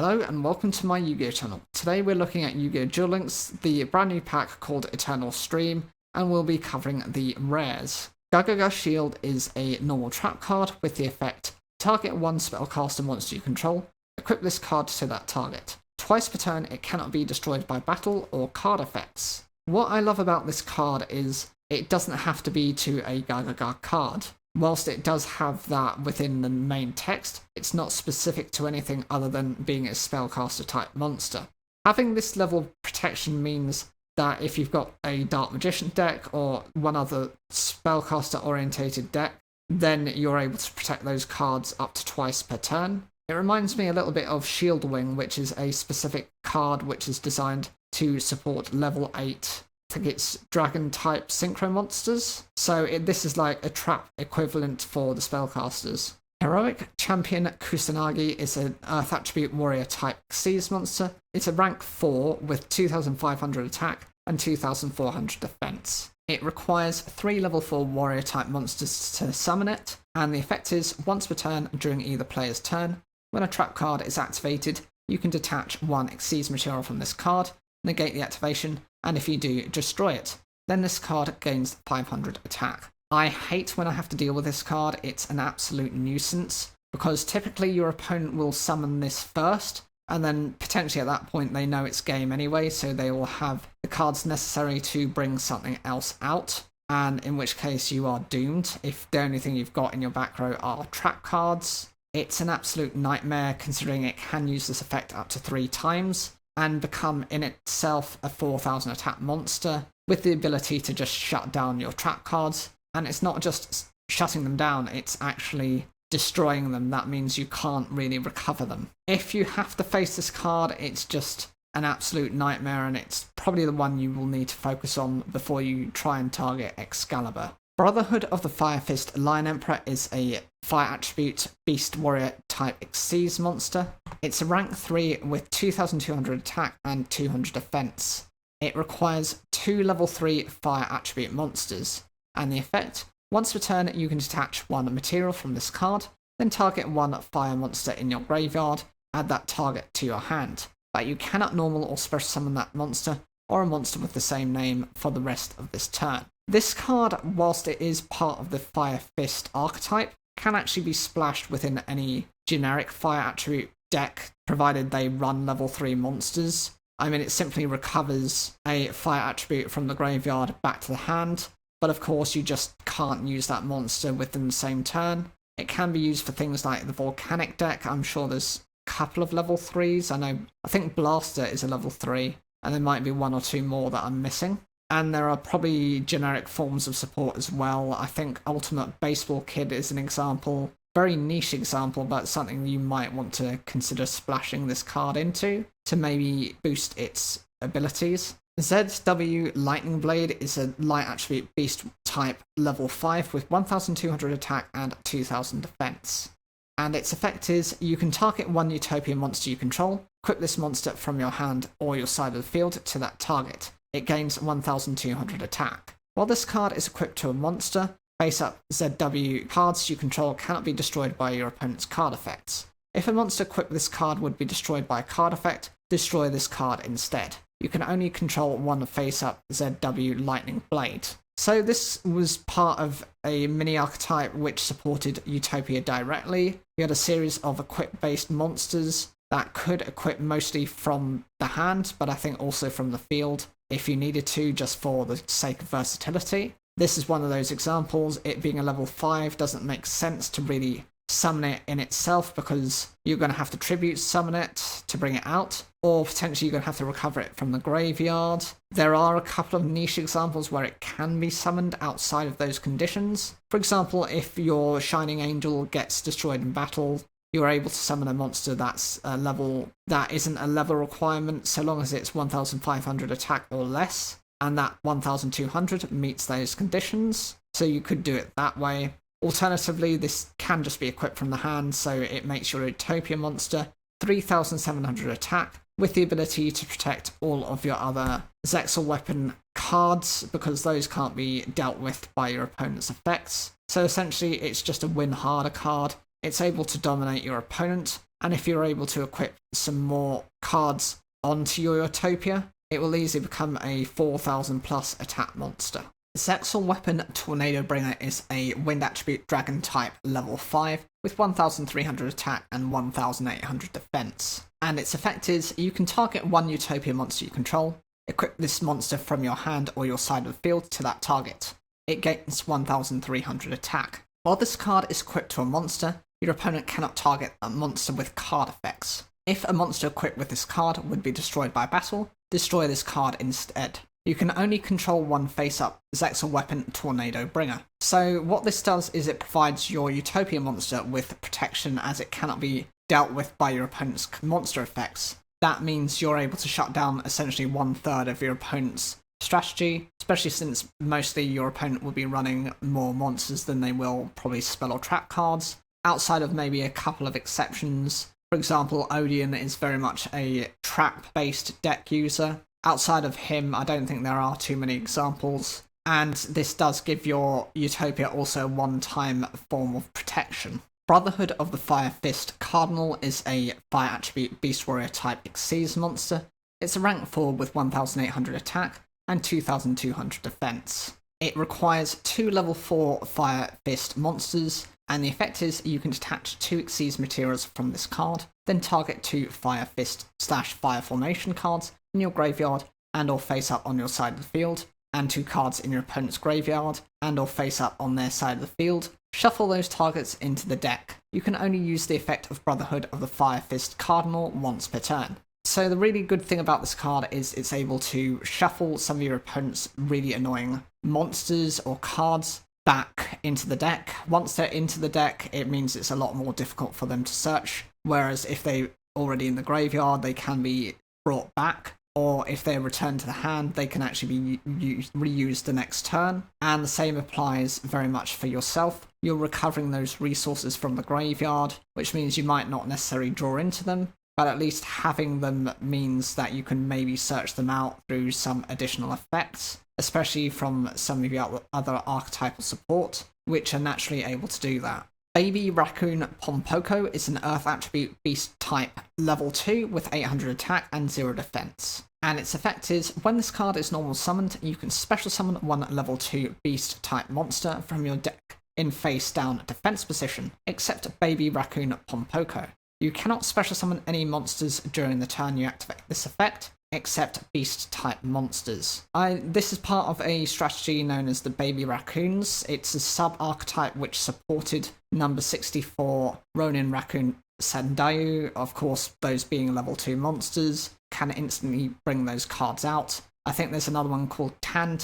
Hello and welcome to my Yu-Gi-Oh channel. Today we're looking at Yu-Gi-Oh Duel Links, the brand new pack called Eternal Stream, and we'll be covering the rares. Gaga Shield is a normal trap card with the effect target one spellcaster monster you control, equip this card to that target. Twice per turn it cannot be destroyed by battle or card effects. What I love about this card is it doesn't have to be to a Gaga card. Whilst it does have that within the main text, it's not specific to anything other than being a spellcaster type monster. Having this level of protection means that if you've got a Dark Magician deck or one other spellcaster orientated deck, then you're able to protect those cards up to twice per turn. It reminds me a little bit of Shield Wing, which is a specific card which is designed to support level 8. I think it's dragon type synchro monsters, so this is like a trap equivalent for the spellcasters. Heroic Champion Kusanagi is an Earth Attribute Warrior type Xyz monster. It's a rank 4 with 2500 attack and 2400 defense. It requires 3 level 4 warrior type monsters to summon it, and the effect is once per turn during either player's turn. When a trap card is activated, you can detach one Xyz material from this card, negate the activation, and if you do, destroy it. Then this card gains 500 attack. I hate when I have to deal with this card. It's an absolute nuisance, because typically your opponent will summon this first, and then potentially at that point they know it's game anyway, so they will have the cards necessary to bring something else out, and in which case you are doomed if the only thing you've got in your back row are trap cards. It's an absolute nightmare considering it can use this effect up to 3 times, and become in itself a 4000 attack monster with the ability to just shut down your trap cards. And it's not just shutting them down, it's actually destroying them. That means you can't really recover them. If you have to face this card, it's just an absolute nightmare, and it's probably the one you will need to focus on before you try and target Excalibur. Brotherhood of the Firefist Lion Emperor is a fire attribute beast warrior type Xyz monster. It's a rank 3 with 2200 attack and 200 defense. It requires 2 level 3 fire attribute monsters, and the effect, once per turn you can detach one material from this card, then target one fire monster in your graveyard, add that target to your hand, but you cannot normal or special summon that monster or a monster with the same name for the rest of this turn. This card, whilst it is part of the Firefist archetype, can actually be splashed within any generic fire attribute deck, provided they run level 3 monsters. I mean, it simply recovers a fire attribute from the graveyard back to the hand, but of course you just can't use that monster within the same turn. It can be used for things like the Volcanic deck. I'm sure there's a couple of level 3s. I think Blaster is a level 3, and there might be 1 or 2 more that I'm missing. And there are probably generic forms of support as well. I think Ultimate Baseball Kid is an example. Very niche example, but something you might want to consider splashing this card into to maybe boost its abilities. ZW Lightning Blade is a light attribute beast type level 5 with 1200 attack and 2000 defense. And its effect is you can target one Utopian monster you control, equip this monster from your hand or your side of the field to that target. It gains 1200 attack. While this card is equipped to a monster, face-up ZW cards you control cannot be destroyed by your opponent's card effects. If a monster equipped with this card would be destroyed by a card effect, destroy this card instead. You can only control one face-up ZW Lightning Blade. So this was part of a mini archetype which supported Utopia directly. You had a series of equip-based monsters that could equip mostly from the hand, but I think also from the field if you needed to, just for the sake of versatility. This is one of those examples. It being a level 5 doesn't make sense to really summon it in itself, because you're going to have to tribute summon it to bring it out, or potentially you're going to have to recover it from the graveyard. There are a couple of niche examples where it can be summoned outside of those conditions. For example, if your Shining Angel gets destroyed in battle, you're able to summon a monster that's a level that isn't a level requirement, so long as it's 1500 attack or less, and that 1200 meets those conditions, so you could do it that way. Alternatively, this can just be equipped from the hand, so it makes your Utopia monster 3700 attack, with the ability to protect all of your other Zexal weapon cards, because those can't be dealt with by your opponent's effects. So essentially, it's just a win harder card. It's able to dominate your opponent, and if you're able to equip some more cards onto your Utopia, it will easily become a 4000 plus attack monster. Zexal Weapon Tornado Bringer is a wind attribute dragon type level 5 with 1300 attack and 1800 defense. And its effect is you can target one Utopia monster you control, equip this monster from your hand or your side of the field to that target. It gains 1300 attack. While this card is equipped to a monster, your opponent cannot target a monster with card effects. If a monster equipped with this card would be destroyed by battle, destroy this card instead. You can only control one face-up Zexal Weapon Tornado Bringer. So what this does is it provides your Utopia monster with protection as it cannot be dealt with by your opponent's monster effects. That means you're able to shut down essentially 1/3 of your opponent's strategy, especially since mostly your opponent will be running more monsters than they will probably spell or trap cards, outside of maybe a couple of exceptions. For example, Odeon is very much a trap-based deck user. Outside of him, I don't think there are too many examples, and this does give your Utopia also a one-time form of protection. Brotherhood of the Firefist Cardinal is a fire attribute Beast Warrior type Xyz monster. It's a rank 4 with 1800 attack and 2200 defense. It requires 2 level 4 Fire Fist monsters, and the effect is you can detach 2 Xyz materials from this card, then target 2 Fire Fist / Fire Formation cards in your graveyard and or face up on your side of the field, and 2 cards in your opponent's graveyard and or face up on their side of the field. Shuffle those targets into the deck. You can only use the effect of Brotherhood of the Firefist Cardinal once per turn. So the really good thing about this card is it's able to shuffle some of your opponent's really annoying monsters or cards back into the deck. Once they're into the deck, it means it's a lot more difficult for them to search, whereas if they're already in the graveyard, they can be brought back, or if they're returned to the hand, they can actually be reused the next turn. And the same applies very much for yourself. You're recovering those resources from the graveyard, which means you might not necessarily draw into them, but at least having them means that you can maybe search them out through some additional effects, especially from some of your other archetypal support, which are naturally able to do that. Baby Raccoon Ponpoko is an Earth attribute beast type level 2 with 800 attack and 0 defense. And its effect is, when this card is normal summoned, you can special summon one level 2 beast type monster from your deck in face down defense position, except Baby Raccoon Ponpoko. You cannot special summon any monsters during the turn you activate this effect, except beast-type monsters. This is part of a strategy known as the Baby Raccoons. It's a sub-archetype which supported number 64 Ronin Raccoon Sandaiyu. Of course, those being level 2 monsters can instantly bring those cards out. I think there's another one called Tan,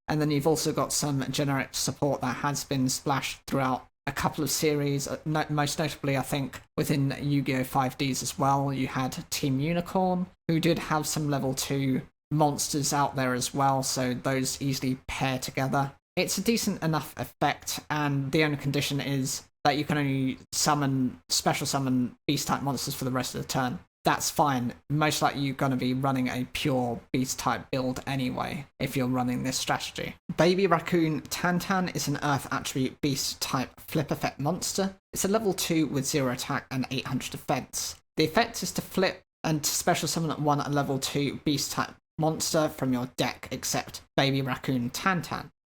and then you've also got some generic support that has been splashed throughout a couple of series, most notably I think within Yu-Gi-Oh! 5Ds as well. You had Team Unicorn, who did have some level 2 monsters out there as well, so those easily pair together. It's a decent enough effect, and the only condition is that you can only special summon beast-type monsters for the rest of the turn. That's fine. Most likely you're going to be running a pure beast-type build anyway, if you're running this strategy. Baby Raccoon Tan is an Earth attribute beast-type flip effect monster. It's a level 2 with 0 attack and 800 defense. The effect is to flip and to special summon one level 2 beast-type monster from your deck, except Baby Raccoon Tan.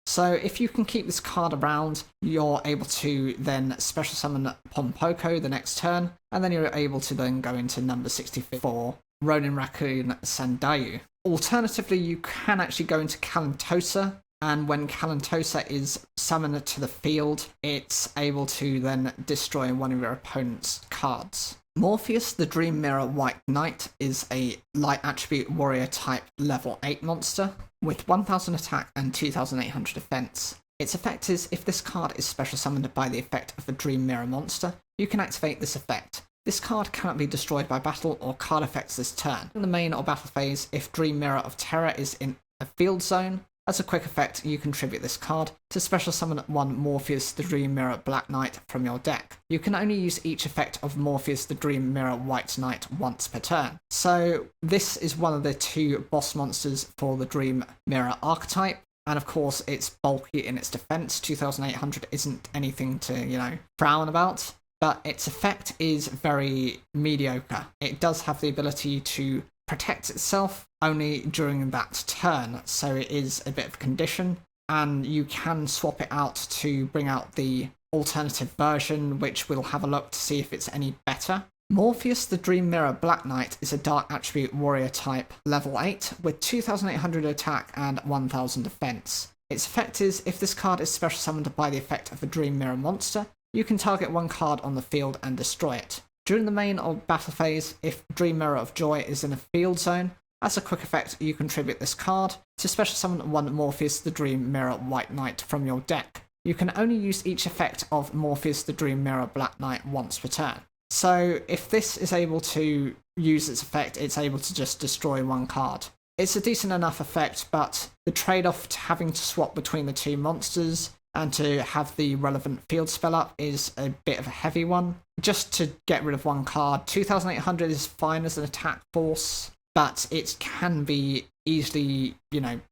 So if you can keep this card around, you're able to then special summon Ponpoko the next turn, and then you're able to then go into number 64, Ronin Raccoon Sandaiyu. Alternatively, you can actually go into Kalantosa, and when Kalantosa is summoned to the field, it's able to then destroy one of your opponent's cards. Morpheus, the Dream Mirror White Knight, is a light attribute warrior type level 8 monster with 1000 attack and 2800 defense. Its effect is, if this card is special summoned by the effect of a Dream Mirror monster, you can activate this effect. This card cannot be destroyed by battle or card effects this turn. In the main or battle phase, if Dream Mirror of Terror is in a field zone, as a quick effect, you contribute this card to special summon one Morpheus the Dream Mirror Black Knight from your deck. You can only use each effect of Morpheus the Dream Mirror White Knight once per turn. So this is one of the 2 boss monsters for the Dream Mirror archetype, and of course it's bulky in its defense. 2800 isn't anything to, frown about. but its effect is very mediocre. It does have the ability to protect itself only during that turn, so it is a bit of a condition, and you can swap it out to bring out the alternative version, which we'll have a look to see if it's any better. Morpheus the Dream Mirror Black Knight is a dark attribute warrior type level 8 with 2800 attack and 1000 defense. Its effect is, if this card is special summoned by the effect of a Dream Mirror monster, you can target one card on the field and destroy it. During the main or battle phase, if Dream Mirror of Joy is in a field zone, as a quick effect you contribute this card to special summon one Morpheus the Dream Mirror White Knight from your deck. You can only use each effect of Morpheus the Dream Mirror Black Knight once per turn. So if this is able to use its effect, it's able to just destroy one card. It's a decent enough effect, but the trade-off to having to swap between the two monsters and to have the relevant field spell up is a bit of a heavy one. Just to get rid of one card, 2800 is fine as an attack force, but it can be easily,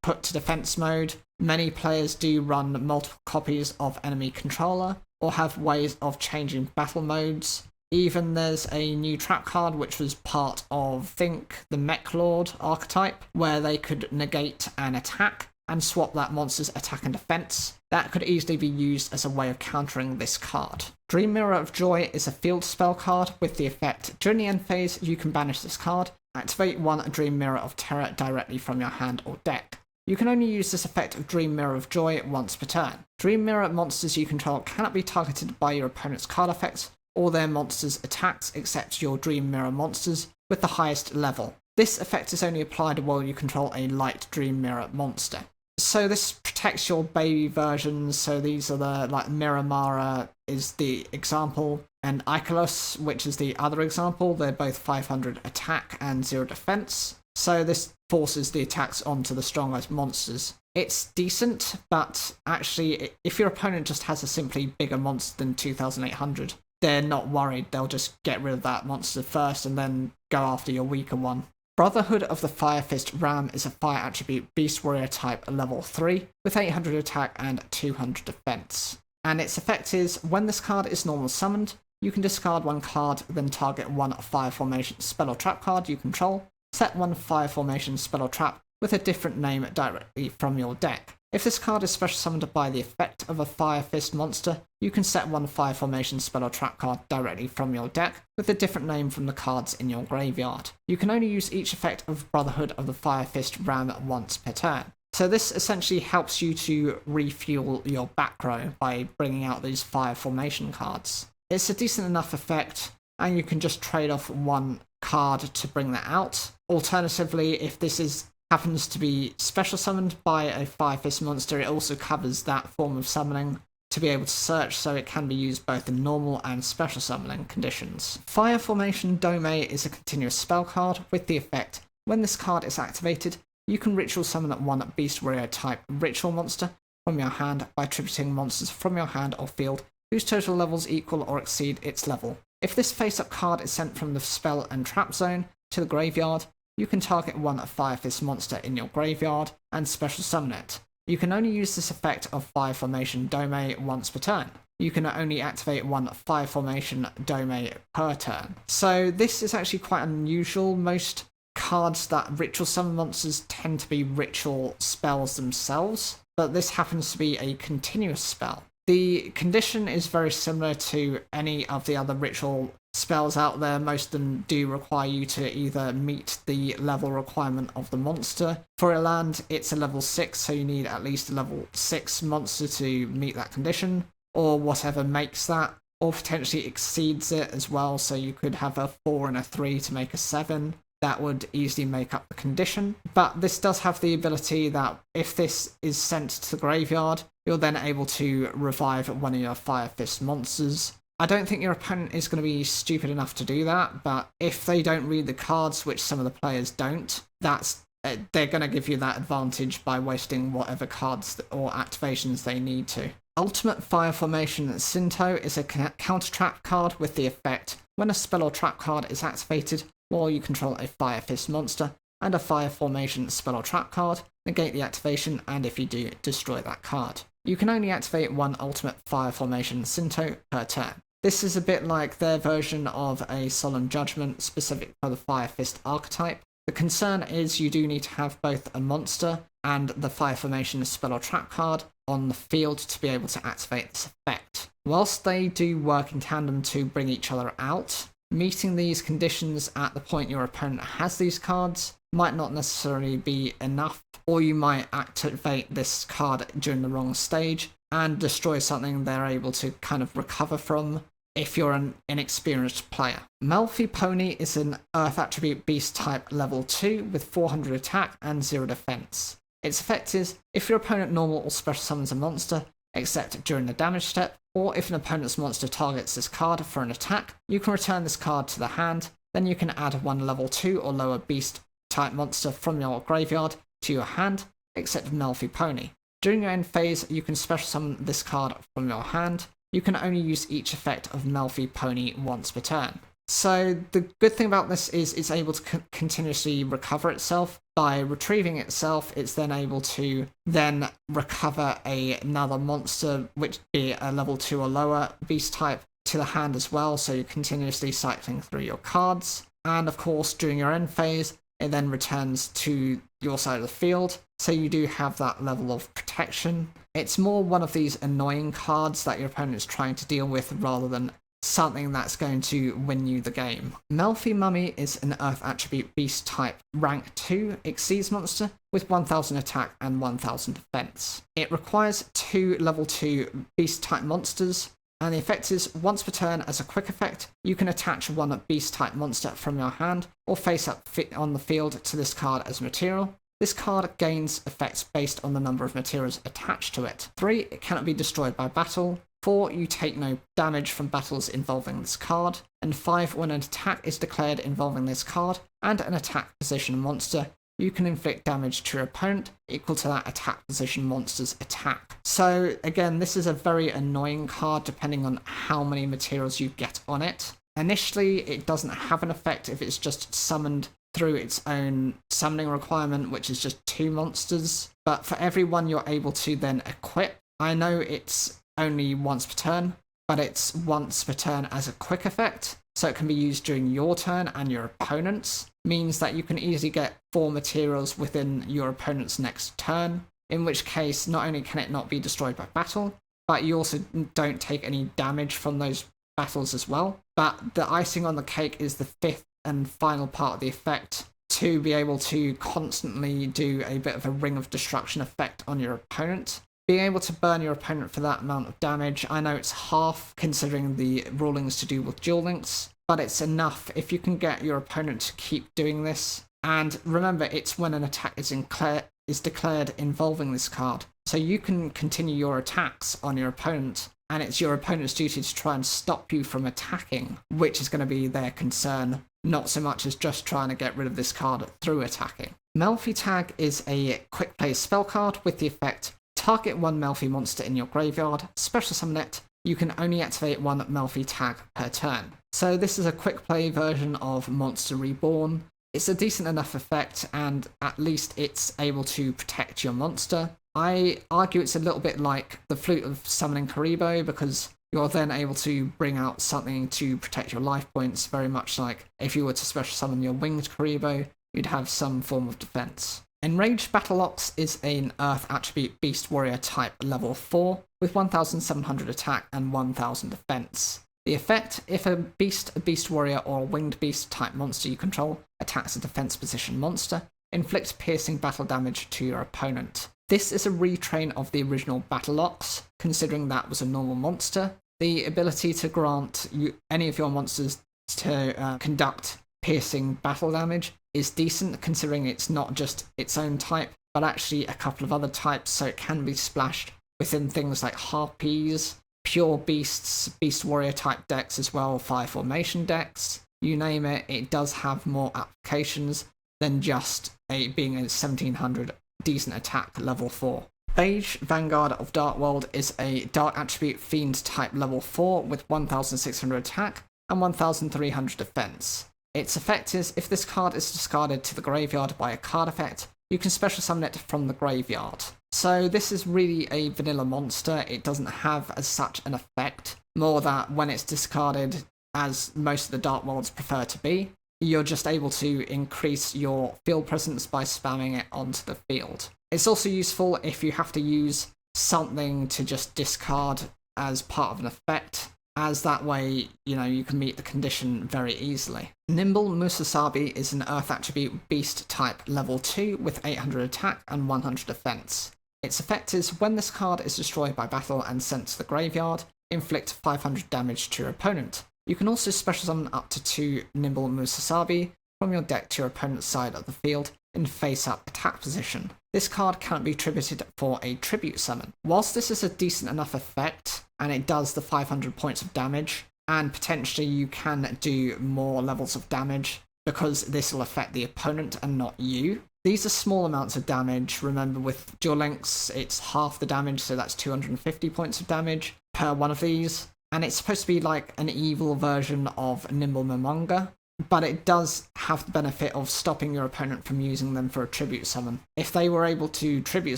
put to defense mode. Many players do run multiple copies of enemy controller or have ways of changing battle modes. Even there's a new trap card which was part of, I think, the Mech Lord archetype, where they could negate an attack and swap that monster's attack and defense. That could easily be used as a way of countering this card. Dream Mirror of Joy is a field spell card with the effect, during the end phase you can banish this card, activate one Dream Mirror of Terror directly from your hand or deck. You can only use this effect of Dream Mirror of Joy once per turn. Dream Mirror monsters you control cannot be targeted by your opponent's card effects or their monsters' attacks except your Dream Mirror monsters with the highest level. This effect is only applied while you control a light Dream Mirror monster. So this protects your baby versions, so these are the, Miramara is the example, and Icarus, which is the other example. They're both 500 attack and 0 defense, so this forces the attacks onto the strongest monsters. It's decent, but actually, if your opponent just has a simply bigger monster than 2800, they're not worried. They'll just get rid of that monster first and then go after your weaker one. Brotherhood of the Firefist Ram is a fire attribute beast warrior type level 3 with 800 attack and 200 defense. And its effect is, when this card is normal summoned, you can discard one card, then target one fire formation spell or trap card you control, set one fire formation spell or trap with a different name directly from your deck. If this card is special summoned by the effect of a Firefist monster, you can set one fire formation spell or trap card directly from your deck with a different name from the cards in your graveyard. You can only use each effect of Brotherhood of the Firefist Ram once per turn. So this essentially helps you to refuel your back row by bringing out these fire formation cards. It's a decent enough effect, and you can just trade off one card to bring that out. Alternatively, if this happens to be special summoned by a Firefist monster, it also covers that form of summoning to be able to search, so it can be used both in normal and special summoning conditions. Fire Formation Dome is a continuous spell card with the effect, when this card is activated, you can ritual summon one Beast Warrior type ritual monster from your hand by attributing monsters from your hand or field whose total levels equal or exceed its level. If this face-up card is sent from the spell and trap zone to the graveyard, you can target one Firefist monster in your graveyard and special summon it. You can only use this effect of Fire Formation Dome once per turn. You can only activate one Fire Formation Dome per turn. So this is actually quite unusual. Most cards that ritual summon monsters tend to be ritual spells themselves, but this happens to be a continuous spell. The condition is very similar to any of the other ritual spells out there. Most of them do require you to either meet the level requirement of the monster. For a land, it's a level 6, so you need at least a level 6 monster to meet that condition, or whatever makes that, or potentially exceeds it as well, so you could have a 4 and a 3 to make a 7. That would easily make up the condition. But this does have the ability that if this is sent to the graveyard, you're then able to revive one of your Firefist monsters. I don't think your opponent is going to be stupid enough to do that, but if they don't read the cards, which some of the players don't, they're going to give you that advantage by wasting whatever cards or activations they need to. Ultimate Fire Formation Sinto is a counter trap card with the effect, when a spell or trap card is activated while you control a Firefist monster and a Fire Formation spell or trap card, negate the activation, and if you do, destroy that card. You can only activate one Ultimate Fire Formation Sinto per turn. This is a bit like their version of a Solemn Judgment specific for the Firefist archetype. The concern is you do need to have both a monster and the Fire Formation spell or trap card on the field to be able to activate this effect. Whilst they do work in tandem to bring each other out, meeting these conditions at the point your opponent has these cards might not necessarily be enough, or you might activate this card during the wrong stage and destroy something they're able to kind of recover from if you're an inexperienced player. Malfi Pony is an Earth Attribute Beast type level 2 with 400 attack and 0 defense. Its effect is, if your opponent normal or special summons a monster, except during the damage step, or if an opponent's monster targets this card for an attack, you can return this card to the hand, then you can add one level 2 or lower beast type monster from your graveyard to your hand, except Melfi Pony. During your end phase, you can special summon this card from your hand. You can only use each effect of Melfi Pony once per turn. So the good thing about this is it's able to continuously recover itself. By retrieving itself, it's then able to then recover another monster, which be a level 2 or lower beast type, to the hand as well, so you're continuously cycling through your cards. And of course, during your end phase, it then returns to your side of the field, so you do have that level of protection. It's more one of these annoying cards that your opponent is trying to deal with rather than something that's going to win you the game. Melfi Mummy is an Earth Attribute Beast type rank 2 Exceeds monster with 1000 attack and 1000 defense. It requires 2 level 2 Beast type monsters, and the effect is, once per turn as a quick effect, you can attach one Beast type monster from your hand or face up on the field to this card as material. This card gains effects based on the number of materials attached to it. 3, it cannot be destroyed by battle. 4, you take no damage from battles involving this card. And 5, when an attack is declared involving this card and an attack position monster, you can inflict damage to your opponent equal to that attack position monster's attack. So again, this is a very annoying card depending on how many materials you get on it. Initially, it doesn't have an effect if it's just summoned through its own summoning requirement, which is just 2 monsters. But for every one you're able to then equip, I know it's only once per turn, but it's once per turn as a quick effect, so it can be used during your turn and your opponent's. Means that you can easily get 4 materials within your opponent's next turn, in which case not only can it not be destroyed by battle, but you also don't take any damage from those battles as well. But the icing on the cake is the 5th and final part of the effect, to be able to constantly do a bit of a ring of destruction effect on your opponent. Being able to burn your opponent for that amount of damage, I know it's half considering the rulings to do with Duel Links, but it's enough if you can get your opponent to keep doing this. And remember, it's when an attack is declared involving this card, so you can continue your attacks on your opponent, and it's your opponent's duty to try and stop you from attacking, which is going to be their concern, not so much as just trying to get rid of this card through attacking. Melfi Tag is a quick play spell card with the effect, target one Melfi monster in your graveyard, special summon it. You can only activate one Melfi Tag per turn. So this is a quick play version of Monster Reborn. It's a decent enough effect, and at least it's able to protect your monster. I argue it's a little bit like the Flute of Summoning Karibo, because you're then able to bring out something to protect your life points, very much like if you were to special summon your Winged Karibo, you'd have some form of defense. Enraged Battle Ox is an Earth Attribute Beast Warrior type level 4 with 1700 attack and 1000 defense. The effect, if a Beast Warrior, or Winged Beast type monster you control attacks a defense position monster, inflict piercing battle damage to your opponent. This is a retrain of the original Battle Ox, considering that was a normal monster. The ability to grant any of your monsters to conduct piercing battle damage is decent, considering it's not just its own type, but actually a couple of other types, so it can be splashed within things like Harpies, Pure Beasts, Beast Warrior type decks as well, Fire Formation decks, you name it. It does have more applications than just being a 1700 decent attack level 4. Beige Vanguard of Dark World is a Dark Attribute Fiend type level 4 with 1600 attack and 1300 defense. Its effect is, if this card is discarded to the graveyard by a card effect, you can special summon it from the graveyard. So this is really a vanilla monster. It doesn't have as such an effect. more that when it's discarded, as most of the Dark Worlds prefer to be, you're just able to increase your field presence by spamming it onto the field. It's also useful if you have to use something to just discard as part of an effect, as that way, you can meet the condition very easily. Nimble Musasabi is an Earth attribute beast type level 2 with 800 attack and 100 defense. Its effect is when this card is destroyed by battle and sent to the graveyard, inflict 500 damage to your opponent. You can also special summon up to 2 Nimble Musasabi from your deck to your opponent's side of the field in face-up attack position. This card cannot be tributed for a tribute summon. Whilst this is a decent enough effect, and it does the 500 points of damage, and potentially you can do more levels of damage because this will affect the opponent and not you. These are small amounts of damage. Remember, with Duel Links, it's half the damage, so that's 250 points of damage per one of these. And it's supposed to be like an evil version of Nimble Momonga, but it does have the benefit of stopping your opponent from using them for a tribute summon. If they were able to tribute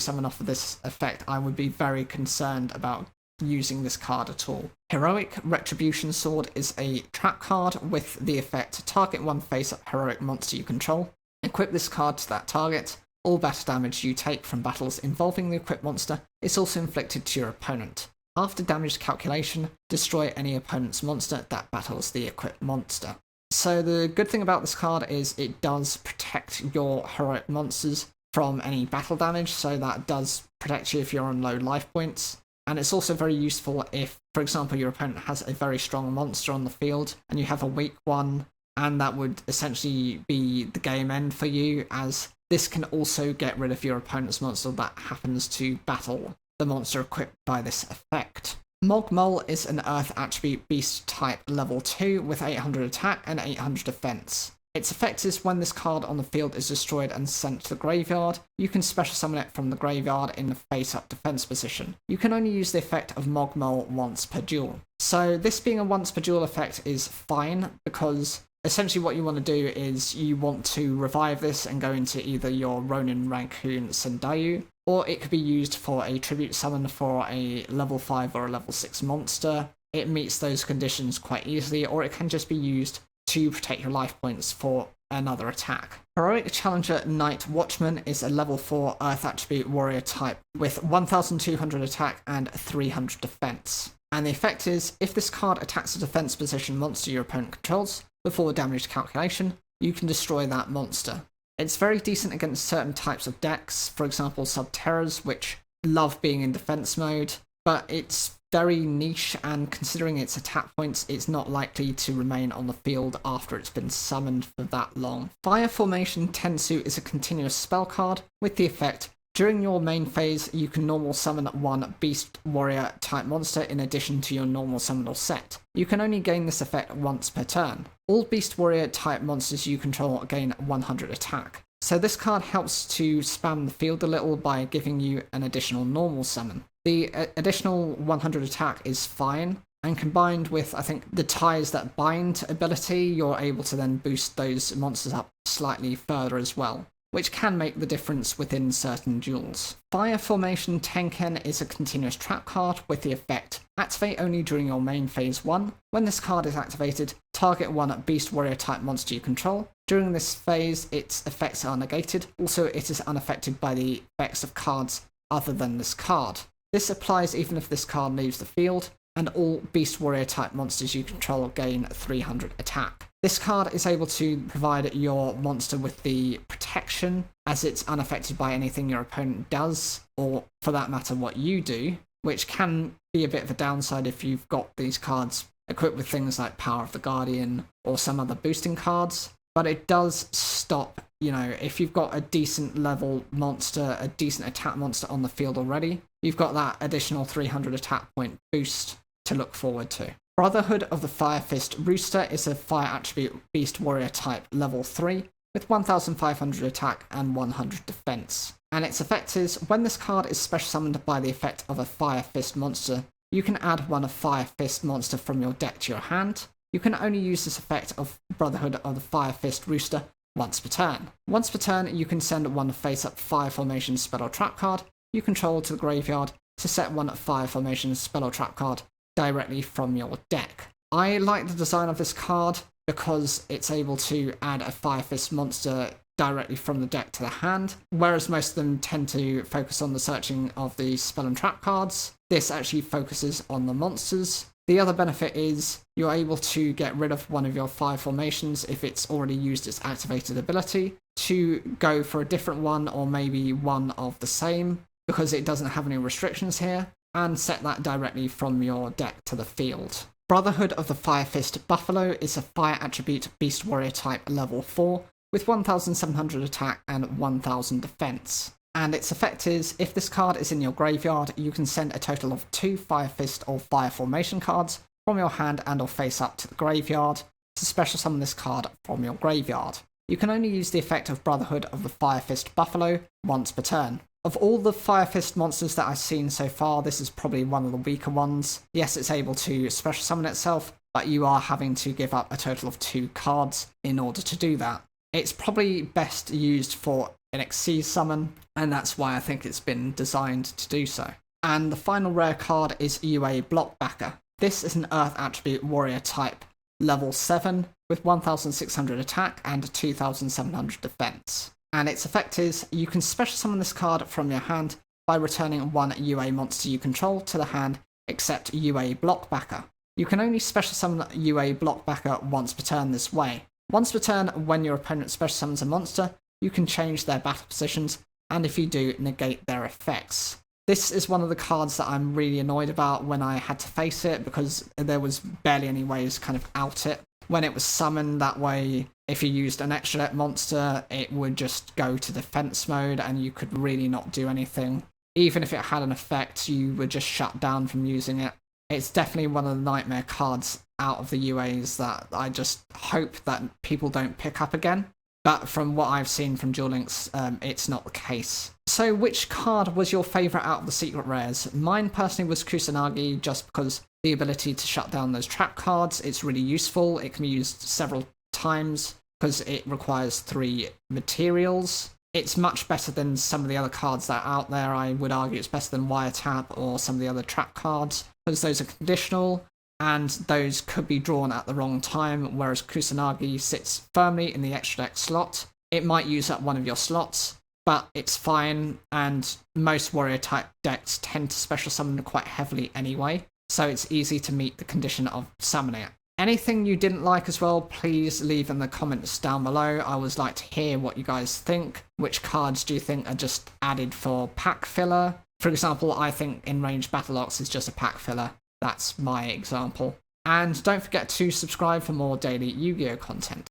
summon off of this effect, I would be very concerned about using this card at all. Heroic Retribution Sword is a trap card with the effect target one face-up heroic monster you control. Equip this card to that target. All battle damage you take from battles involving the equipped monster is also inflicted to your opponent. After damage calculation, destroy any opponent's monster that battles the equipped monster. So the good thing about this card is it does protect your heroic monsters from any battle damage, so that does protect you if you're on low life points. And it's also very useful if, for example, your opponent has a very strong monster on the field and you have a weak one, and that would essentially be the game end for you, as this can also get rid of your opponent's monster that happens to battle the monster equipped by this effect. Mogmole is an Earth attribute beast type level 2 with 800 attack and 800 defense. Its effect is when this card on the field is destroyed and sent to the graveyard, you can special summon it from the graveyard in the face-up defense position. You can only use the effect of Mogmole once per duel. So this being a once per duel effect is fine, because essentially what you want to do is you want to revive this and go into either your Ronin, Raccoon, Sendayu, or it could be used for a tribute summon for a level 5 or a level 6 monster. It meets those conditions quite easily, or it can just be used to protect your life points for another attack. Heroic Challenger Knight Watchman is a level 4 Earth attribute warrior type with 1200 attack and 300 defense. And the effect is, if this card attacks a defense position monster your opponent controls, before damage calculation, you can destroy that monster. It's very decent against certain types of decks, for example Subterras, which love being in defense mode, but it's very niche, and considering its attack points, it's not likely to remain on the field after it's been summoned for that long. Fire Formation Tensoo is a continuous spell card with the effect, during your main phase, you can normal summon one Beast Warrior type monster in addition to your normal summon or set. You can only gain this effect once per turn. All Beast Warrior type monsters you control gain 100 attack. So this card helps to spam the field a little by giving you an additional normal summon. The additional 100 attack is fine, and combined with, I think, the Ties That Bind ability, you're able to then boost those monsters up slightly further as well, which can make the difference within certain duels. Fire Formation Tenken is a continuous trap card with the effect, activate only during your main phase 1. When this card is activated, target one Beast Warrior type monster you control. During this phase, its effects are negated. Also, it is unaffected by the effects of cards other than this card. This applies even if this card leaves the field, and all Beast Warrior type monsters you control gain 300 attack. This card is able to provide your monster with the protection, as it's unaffected by anything your opponent does, or for that matter what you do, which can be a bit of a downside if you've got these cards equipped with things like Power of the Guardian or some other boosting cards. But it does stop, if you've got a decent level monster, a decent attack monster on the field already, you've got that additional 300 attack point boost to look forward to. Brotherhood of the Firefist Rooster is a fire attribute beast warrior type level 3 with 1500 attack and 100 defense. And its effect is, when this card is special summoned by the effect of a Firefist monster, you can add one Firefist monster from your deck to your hand. You can only use this effect of Brotherhood of the Firefist Rooster once per turn. Once per turn, you can send one face-up Fire Formation spell or trap card you control to the graveyard to set one Fire Formation spell or trap card directly from your deck. I like the design of this card because it's able to add a Firefist monster directly from the deck to the hand, whereas most of them tend to focus on the searching of the spell and trap cards. This actually focuses on the monsters. The other benefit is you're able to get rid of one of your 5 formations if it's already used its activated ability, to go for a different one or maybe one of the same because it doesn't have any restrictions here, and set that directly from your deck to the field. Brotherhood of the Firefist Buffalo is a fire attribute beast warrior type level 4 with 1700 attack and 1000 defense. And its effect is, if this card is in your graveyard, you can send a total of 2 Firefist or Fire Formation cards from your hand and or face up to the graveyard to special summon this card from your graveyard. You can only use the effect of Brotherhood of the Firefist Buffalo once per turn. Of all the Firefist monsters that I've seen so far, this is probably one of the weaker ones. Yes, it's able to special summon itself, but you are having to give up a total of 2 cards in order to do that. It's probably best used for an Xyz summon, and that's why I think it's been designed to do so. And the final rare card is UA Blockbacker. This is an Earth attribute warrior type, level 7, with 1600 attack and 2700 defense. And its effect is, you can special summon this card from your hand by returning 1 UA monster you control to the hand, except UA Blockbacker. You can only special summon UA Blockbacker once per turn this way. Once per turn, when your opponent special summons a monster, you can change their battle positions, and if you do, negate their effects. This is one of the cards that I'm really annoyed about when I had to face it, because there was barely any ways to kind of out it. When it was summoned that way, if you used an extra deck monster, it would just go to defense mode and you could really not do anything. Even if it had an effect, you were just shut down from using it. It's definitely one of the nightmare cards out of the UAs that I just hope that people don't pick up again. But from what I've seen from Duel Links, it's not the case. So which card was your favourite out of the secret rares? Mine personally was Kusanagi, just because the ability to shut down those trap cards, it's really useful. It can be used several times because it requires 3 materials. It's much better than some of the other cards that are out there. I would argue it's better than Wiretap or some of the other trap cards, because those are conditional, and those could be drawn at the wrong time, whereas Kusanagi sits firmly in the extra deck slot. It might use up one of your slots, but it's fine, and most warrior type decks tend to special summon quite heavily anyway, so it's easy to meet the condition of summoning it. Anything you didn't like as well, please leave in the comments down below. I always like to hear what you guys think. Which cards do you think are just added for pack filler? For example, I think Enraged Battle Ox is just a pack filler. That's my example. And don't forget to subscribe for more daily Yu-Gi-Oh content.